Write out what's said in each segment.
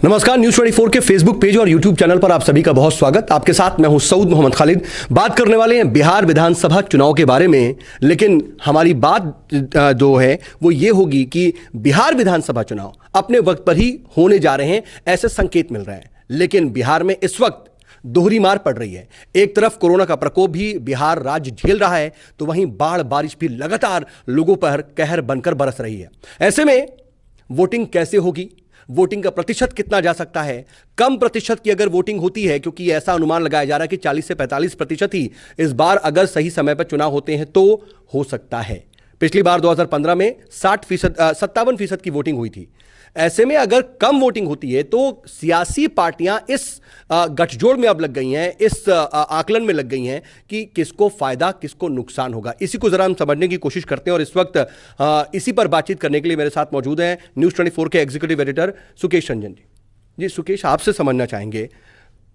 नमस्कार, न्यूज 24 के Facebook page और यूट्यूब चैनल पर आप सभी का बहुत स्वागत। आपके साथ मैं हूं सऊद मोहम्मद खालिद। बात करने वाले हैं बिहार विधानसभा चुनाव के बारे में, लेकिन हमारी बात जो है वो ये होगी कि बिहार विधानसभा चुनाव अपने वक्त पर ही होने जा रहे हैं, ऐसे संकेत मिल रहे हैं। लेकिन बिहार में इस वक्त दोहरी मार पड़ रही है। एक तरफ कोरोना का प्रकोप भी बिहार राज्य झेल रहा है, तो वहीं बाढ़ बारिश भी लगातार लोगों पर कहर बनकर बरस रही है। ऐसे में वोटिंग कैसे होगी, वोटिंग का प्रतिशत कितना जा सकता है, कम प्रतिशत की अगर वोटिंग होती है, क्योंकि ऐसा अनुमान लगाया जा रहा है कि 40 से 45% ही इस बार अगर सही समय पर चुनाव होते हैं तो हो सकता है। पिछली बार 2015 में 57% की वोटिंग हुई थी। ऐसे में अगर कम वोटिंग होती है तो सियासी पार्टियां इस गठजोड़ में अब लग गई हैं, इस आकलन में लग गई हैं कि किसको फायदा किसको नुकसान होगा। इसी को जरा हम समझने की कोशिश करते हैं और इस वक्त इसी पर बातचीत करने के लिए मेरे साथ मौजूद हैं न्यूज 24 के एग्जीक्यूटिव एडिटर सुकेश रंजन जी। जी सुकेश, आपसे समझना चाहेंगे,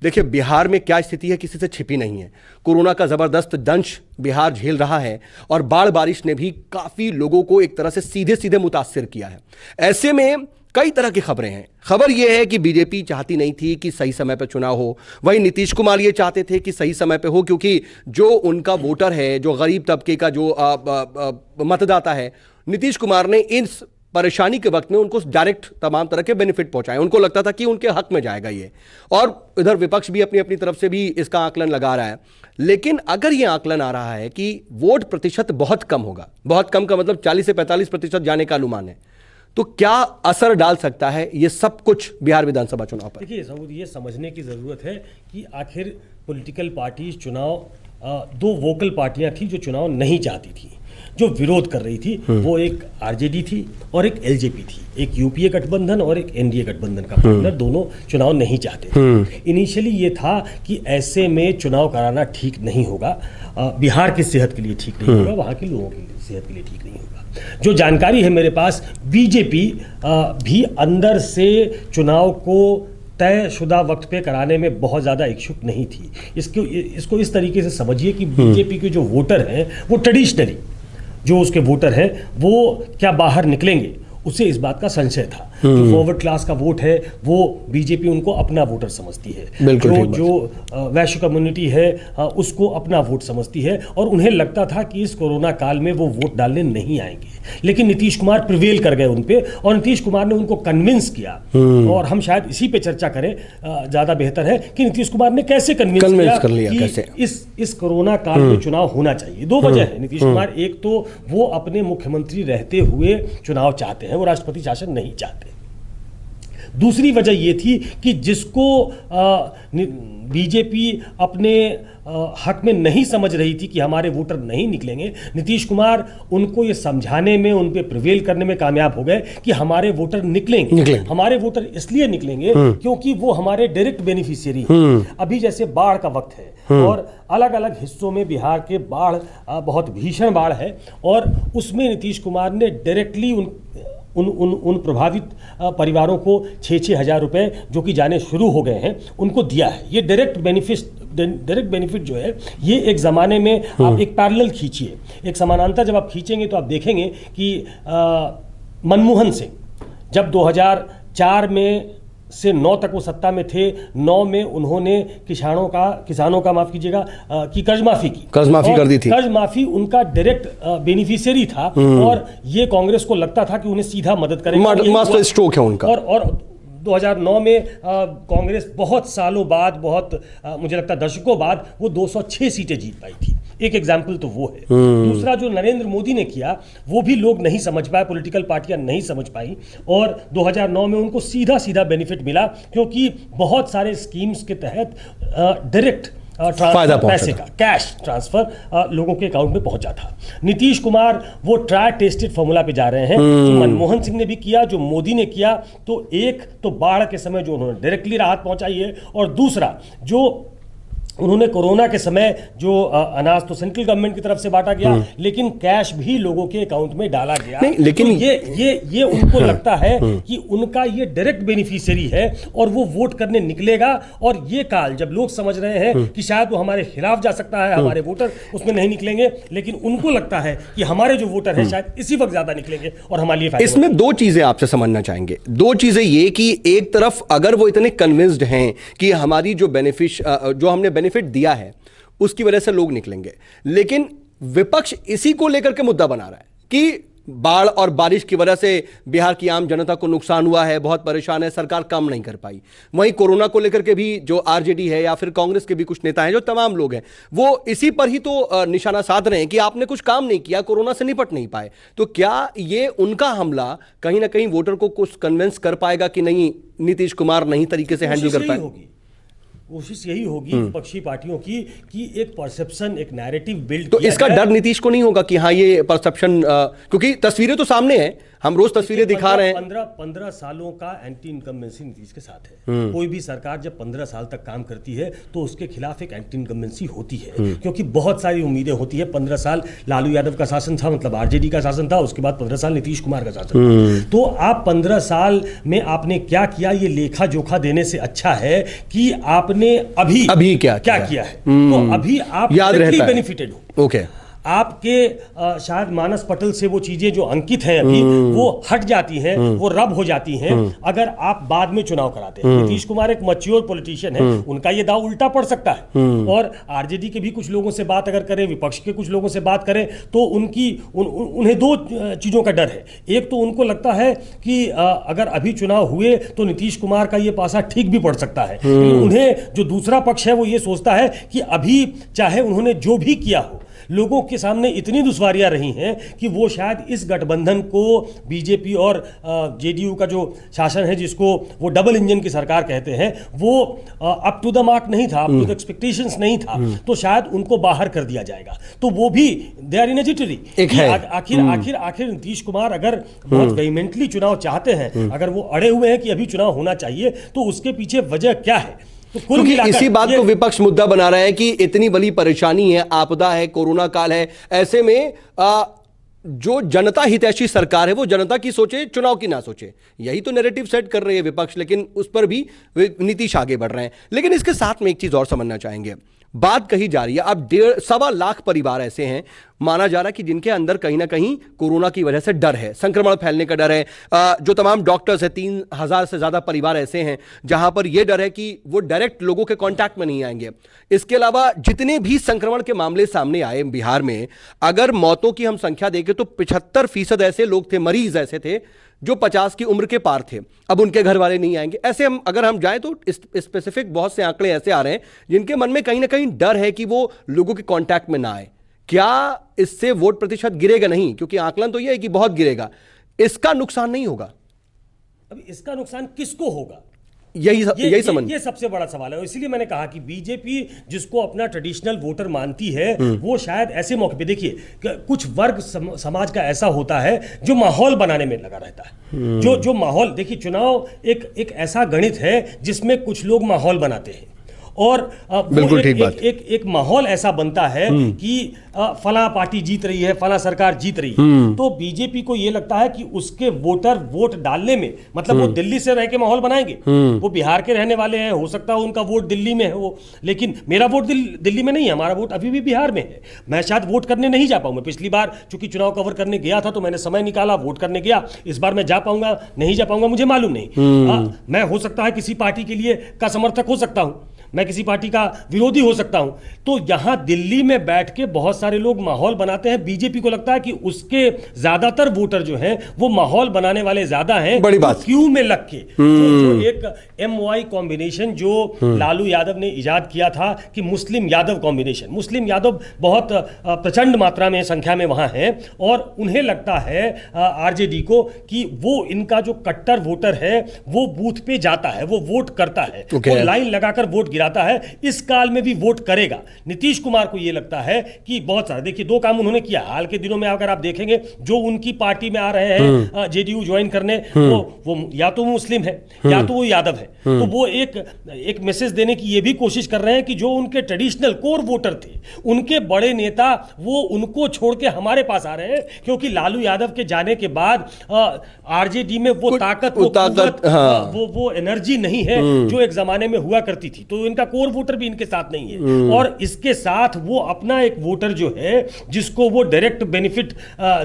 देखिए बिहार में क्या स्थिति है किसी से छिपी नहीं है। कोरोना का जबरदस्त दंश बिहार झेल रहा है और बाढ़ बारिश ने भी काफी लोगों को एक तरह से सीधे सीधे मुतासिर किया है। ऐसे में कई तरह की खबरें हैं। खबर यह है कि बीजेपी चाहती नहीं थी कि सही समय पर चुनाव हो, वहीं नीतीश कुमार ये चाहते थे कि सही समय पर हो, क्योंकि जो उनका वोटर है, जो गरीब तबके का जो मतदाता है, नीतीश कुमार ने इस परेशानी के वक्त में उनको डायरेक्ट तमाम तरह के बेनिफिट पहुंचाए। उनको लगता था कि उनके हक में जाएगा ये, और इधर विपक्ष भी अपनी अपनी तरफ से भी इसका आकलन लगा रहा है। लेकिन अगर ये आकलन आ रहा है कि वोट प्रतिशत बहुत कम होगा, बहुत कम का मतलब 40 से 45% जाने का अनुमान है, तो क्या असर डाल सकता है ये सब कुछ बिहार विधानसभा चुनाव पर? देखिए सऊद, ये समझने की जरूरत है कि आखिर पॉलिटिकल पार्टी चुनाव, दो वोकल पार्टियां थी जो चुनाव नहीं चाहती थी, जो विरोध कर रही थी। वो एक आरजेडी थी और एक एलजेपी थी, एक यूपीए गठबंधन और एक एनडीए गठबंधन का पार्टनर, दोनों चुनाव नहीं चाहते थे। इनिशियली ये था कि ऐसे में चुनाव कराना ठीक नहीं होगा, बिहार की सेहत के लिए ठीक नहीं होगा, वहाँ के लोगों की सेहत के लिए ठीक नहीं होगा। जो जानकारी है मेरे पास, बीजेपी भी अंदर से चुनाव को तयशुदा वक्त पे कराने में बहुत ज़्यादा इच्छुक नहीं थी। इसको इस तरीके से समझिए कि बीजेपी के जो वोटर हैं वो ट्रेडिशनली जो उसके वोटर हैं वो क्या बाहर निकलेंगे, उसे इस बात का संशय था। जो फॉरवर्ड क्लास का वोट है वो बीजेपी उनको अपना वोटर समझती है, जो वैश्य कम्युनिटी है उसको अपना वोट समझती है, और उन्हें लगता था कि इस कोरोना काल में वो वोट डालने नहीं आएंगे। लेकिन नीतीश कुमार प्रिवेल कर गए उन पे, और नीतीश कुमार ने उनको कन्विंस किया। और हम शायद इसी पे चर्चा करें, ज्यादा बेहतर है कि नीतीश कुमार ने कैसे कन्विंस कर लिया कि इस कोरोना काल में चुनाव होना चाहिए। दो वजह है नीतीश कुमार, एक तो वो अपने मुख्यमंत्री रहते हुए चुनाव चाहते हैं, वो राष्ट्रपति शासन नहीं चाहते। दूसरी वजह यह थी कि जिसको बीजेपी अपने हक में नहीं समझ रही थी कि हमारे वोटर नहीं निकलेंगे, नीतीश कुमार उनको ये समझाने में, उन पे प्रिवेल करने में कामयाब हो गए कि हमारे वोटर निकलेंगे। हमारे वोटर इसलिए निकलेंगे क्योंकि वो हमारे डायरेक्ट बेनिफिशियरी हैं। अभी जैसे बाढ़ का वक्त है और अलग अलग हिस्सों में बिहार के बाढ़, बहुत भीषण बाढ़ है, और उसमें नीतीश कुमार ने डायरेक्टली उन प्रभावित परिवारों को 6-6 हज़ार रुपए जो कि जाने शुरू हो गए हैं उनको दिया है। ये डायरेक्ट बेनिफिट जो है, ये एक ज़माने में आप एक पैरेलल खींचिए, एक समानांतर जब आप खींचेंगे तो आप देखेंगे कि मनमोहन सिंह जब 2004 में से 9 तक वो सत्ता में थे, 9 में उन्होंने किसानों का माफ कीजिएगा कि कर्ज माफी कर दी थी। कर्ज माफी उनका डायरेक्ट बेनिफिशियरी था, और ये कांग्रेस को लगता था कि उन्हें सीधा मदद करेगा। मास्टर स्ट्रोक है उनका। और 2009 में कांग्रेस बहुत सालों बाद, मुझे लगता है दशकों बाद, वो 206 सीटें जीत पाई थी। एक एग्जाम्पल तो वो है। दूसरा जो नरेंद्र मोदी ने किया वो भी लोग नहीं समझ पाए, पॉलिटिकल पार्टियां नहीं समझ पाई, और 2009 में उनको सीधा सीधा बेनिफिट मिला, क्योंकि बहुत सारे स्कीम्स के तहत डायरेक्ट पैसे का कैश ट्रांसफर लोगों के अकाउंट में पहुंचा था। नीतीश कुमार वो ट्राई टेस्टेड फॉर्मूला पे जा रहे हैं, जो मनमोहन सिंह ने भी किया, जो मोदी ने किया। तो एक तो बाढ़ के समय जो उन्होंने डायरेक्टली राहत पहुंचाई है, और दूसरा जो उन्होंने कोरोना के समय जो अनाज तो सेंट्रल गवर्नमेंट की तरफ से बांटा गया, लेकिन कैश भी लोगों के अकाउंट में डाला गया। नहीं, लेकिन तो ये उनको लगता है कि उनका ये डायरेक्ट बेनिफिशियरी है और वो वोट करने निकलेगा। और ये काल जब लोग समझ रहे हैं कि शायद वो हमारे खिलाफ जा सकता है, हमारे वोटर उसमें नहीं निकलेंगे, लेकिन उनको लगता है कि हमारे जो वोटर हैं शायद इसी वक्त ज्यादा निकलेंगे और हमारे लिए फायदा। इसमें दो चीजें आपसे समझना चाहेंगे। दो चीजें ये कि एक तरफ अगर वो इतने कन्विंस्ड हैं कि हमारी जो जो हमने बेनिफिट दिया है उसकी वजह से लोग निकलेंगे, लेकिन विपक्ष इसी को लेकर के मुद्दा बना रहा है कि बाढ़ और बारिश की वजह से बिहार की आम जनता को नुकसान हुआ है, बहुत परेशान है, सरकार काम नहीं कर पाई। वहीं कोरोना को लेकर के भी जो आरजेडी है या फिर कांग्रेस के भी कुछ नेता हैं, जो तमाम लोग हैं, वो इसी पर ही तो निशाना साध रहे हैं कि आपने कुछ काम नहीं किया, कोरोना से निपट नहीं पाए। तो क्या ये उनका हमला कहीं ना कहीं वोटर को कुछ कन्विंस कर पाएगा कि नहीं, नीतीश कुमार नहीं तरीके से हैंडल कर पाए? कोशिश यही होगी विपक्षी पार्टियों की कि एक परसेप्शन, एक नैरेटिव बिल्ड। तो इसका डर नीतीश को नहीं होगा कि हाँ ये परसेप्शन, क्योंकि तस्वीरें तो सामने हैं, हम रोज तस्वीरें दिखा रहे हैं। 15 सालों का एंटी इनकम्बेंसी नीतीश के साथ है। कोई भी सरकार जब 15 साल तक काम करती है तो उसके खिलाफ एक एंटी इनकम्बेंसी होती है, क्योंकि बहुत सारी उम्मीदें होती है। 15 साल लालू यादव का शासन था, मतलब आरजेडी का शासन था, उसके बाद 15 साल नीतीश कुमार का शासन था। तो आप 15 साल में आपने क्या किया, ये लेखा जोखा देने से अच्छा है कि आपने अभी क्या किया है। तो अभी आप बेनिफिटेड हो। ओके, आपके शायद मानस पटल से वो चीजें जो अंकित हैं अभी वो हट जाती हैं, वो रब हो जाती हैं अगर आप बाद में चुनाव कराते हैं। नीतीश कुमार एक मैच्योर पॉलिटिशियन है, उनका ये दाव उल्टा पड़ सकता है। और आरजेडी के भी कुछ लोगों से बात अगर करें, विपक्ष के कुछ लोगों से बात करें, तो उन्हें दो चीजों का डर है। एक तो उनको लगता है कि अगर अभी चुनाव हुए तो नीतीश कुमार का ये पासा ठीक भी पड़ सकता है। उन्हें जो दूसरा पक्ष है वो ये सोचता है कि अभी चाहे उन्होंने जो भी किया हो, लोगों के सामने इतनी दुश्वारियां रही हैं कि वो शायद इस गठबंधन को, बीजेपी और जेडीयू का जो शासन है, जिसको वो डबल इंजन की सरकार कहते हैं, वो अप टू द मार्क नहीं था, अप टू द एक्सपेक्टेशंस नहीं था, तो शायद उनको बाहर कर दिया जाएगा। तो वो भी they are in A jittery. आखिर नीतीश कुमार अगर बहुत वेहीमेंटली चुनाव चाहते हैं, अगर वो अड़े हुए हैं कि अभी चुनाव होना चाहिए, तो उसके पीछे वजह क्या है? तो क्योंकि इसी बात को विपक्ष मुद्दा बना रहा है कि इतनी बड़ी परेशानी है, आपदा है, कोरोना काल है, ऐसे में जो जनता हितैषी सरकार है वो जनता की सोचे, चुनाव की ना सोचे। यही तो नैरेटिव सेट कर रही है विपक्ष, लेकिन उस पर भी नीतीश आगे बढ़ रहे हैं। लेकिन इसके साथ में एक चीज और समझना चाहेंगे। बात कही जा रही है, अब 1.25 लाख परिवार ऐसे हैं, माना जा रहा है कि जिनके अंदर कहीं ना कहीं कोरोना की वजह से डर है, संक्रमण फैलने का डर है। जो तमाम डॉक्टर्स हैं, 3000 से ज्यादा परिवार ऐसे हैं जहां पर यह डर है कि वो डायरेक्ट लोगों के कांटेक्ट में नहीं आएंगे। इसके अलावा जितने भी संक्रमण के मामले सामने आए बिहार में, अगर मौतों की हम संख्या देखें तो 75% ऐसे लोग थे, मरीज ऐसे थे जो 50 की उम्र के पार थे। अब उनके घर वाले नहीं आएंगे। ऐसे अगर हम जाएं तो स्पेसिफिक बहुत से आंकड़े ऐसे आ रहे हैं जिनके मन में कहीं ना कहीं डर है कि वो लोगों के कांटेक्ट में ना आए। क्या इससे वोट प्रतिशत गिरेगा? नहीं, क्योंकि आकलन तो यह है कि बहुत गिरेगा। इसका नुकसान नहीं होगा। अब इसका नुकसान किसको होगा, यही समझ, ये सबसे बड़ा सवाल है। इसीलिए मैंने कहा कि बीजेपी जिसको अपना ट्रेडिशनल वोटर मानती है, वो शायद ऐसे मौके पे, देखिए कुछ वर्ग समाज का ऐसा होता है जो माहौल बनाने में लगा रहता है। जो माहौल, देखिए चुनाव एक ऐसा गणित है जिसमें कुछ लोग माहौल बनाते हैं और बिल्कुल ठीक बात। एक माहौल ऐसा बनता है कि फला पार्टी जीत रही है, फला सरकार जीत रही है, तो बीजेपी को यह लगता है कि उसके वोटर वोट डालने में, मतलब वो दिल्ली से रह के माहौल बनाएंगे, वो बिहार के रहने वाले हैं, हो सकता है उनका वोट दिल्ली में है वो, लेकिन मेरा वोट दिल्ली में नहीं है, हमारा वोट अभी भी बिहार में है, मैं शायद वोट करने नहीं जा पाऊंगा। पिछली बार चूंकि चुनाव कवर करने गया था तो मैंने समय निकाला, वोट करने गया। इस बार मैं जा पाऊंगा नहीं जा पाऊंगा मुझे मालूम नहीं। मैं हो सकता है किसी पार्टी के लिए का समर्थक हो सकता हूं, मैं किसी पार्टी का विरोधी हो सकता हूं। तो यहां दिल्ली में बैठ के बहुत सारे लोग माहौल बनाते हैं। बीजेपी को लगता है कि उसके ज्यादातर वोटर जो हैं वो माहौल बनाने वाले ज्यादा हैं। बड़ी बात, क्यू में लग के जो एक MY कॉम्बिनेशन जो लालू यादव ने इजाद किया था कि मुस्लिम यादव कॉम्बिनेशन, मुस्लिम यादव बहुत प्रचंड मात्रा में संख्या में वहां हैं और उन्हें लगता है आरजेडी को कि वो इनका जो कट्टर वोटर है वो बूथ पे जाता है, वो वोट करता है, वो लाइन लगाकर वोट गिराता जाता है इस काल में भी वोट करेगा। नीतीश कुमार को यह लगता है कि बहुत सारा, देखिए 2 काम उन्होंने किया हाल के दिनों में, अगर आप देखेंगे जो उनकी पार्टी में आ रहे हैं जेडीयू ज्वाइन करने, वो या तो मुस्लिम है या तो वो यादव है, तो वो एक मैसेज देने की ये भी कोशिश कर रहे हैं कि जो उनके ट्रेडिशनल कोर वोटर थे, उनके बड़े नेता, वो उनको छोड़ के हमारे पास आ रहे हैं, क्योंकि लालू यादव के जाने के बाद आरजेडी में वो ताकत, वो एनर्जी नहीं है जो एक जमाने में हुआ करती थी, तो इनका कोर वोटर भी इनके साथ नहीं है। और इसके साथ वो अपना एक वोटर जो है जिसको वो डायरेक्ट बेनिफिट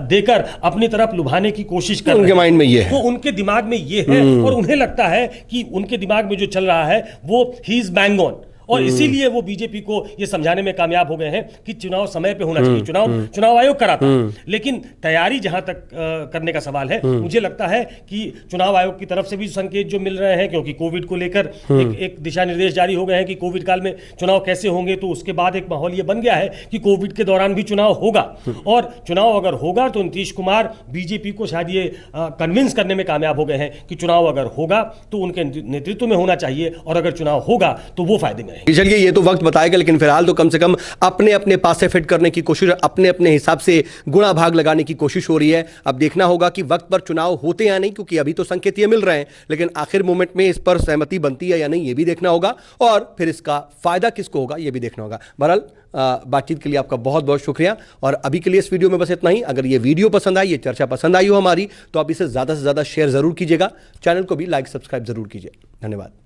देकर अपनी तरफ लुभाने की कोशिश कर रहे हैं, उनके माइंड में ये है, वो उनके दिमाग में ये है, और उन्हें लगता है कि उनके दिमाग में जो चल रहा है वो ही इज बैंग ऑन, और इसीलिए वो बीजेपी को ये समझाने में कामयाब हो गए हैं कि चुनाव समय पे होना चाहिए। चुनाव आयोग कराता है, लेकिन तैयारी जहां तक करने का सवाल है, मुझे लगता है कि चुनाव आयोग की तरफ से भी संकेत जो मिल रहे हैं, क्योंकि कोविड को लेकर एक दिशा निर्देश जारी हो गए हैं कि कोविड काल में चुनाव कैसे होंगे, तो उसके बाद एक माहौल ये बन गया है कि कोविड के दौरान भी चुनाव होगा, और चुनाव अगर होगा तो नीतीश कुमार बीजेपी को शायद ये कन्विंस करने में कामयाब हो गए हैं कि चुनाव अगर होगा तो उनके नेतृत्व में होना चाहिए, और अगर चुनाव होगा तो वो फायदे में। चलिए, ये तो वक्त बताएगा, लेकिन फिलहाल तो कम से कम अपने अपने पास से फिट करने की कोशिश, अपने अपने हिसाब से गुणा भाग लगाने की कोशिश हो रही है। अब देखना होगा कि वक्त पर चुनाव होते या नहीं, क्योंकि अभी तो संकेत ये मिल रहे हैं, लेकिन आखिर मोमेंट में इस पर सहमति बनती है या नहीं, ये भी देखना होगा, और फिर इसका फायदा किसको होगा ये भी देखना होगा। बहरहाल बातचीत के लिए आपका बहुत बहुत शुक्रिया, और अभी के लिए इस वीडियो में बस इतना ही। अगर ये वीडियो पसंद आई, ये चर्चा पसंद आई हो हमारी, तो आप इसे ज़्यादा से ज़्यादा शेयर ज़रूर कीजिएगा, चैनल को भी लाइक सब्सक्राइब ज़रूर कीजिए। धन्यवाद।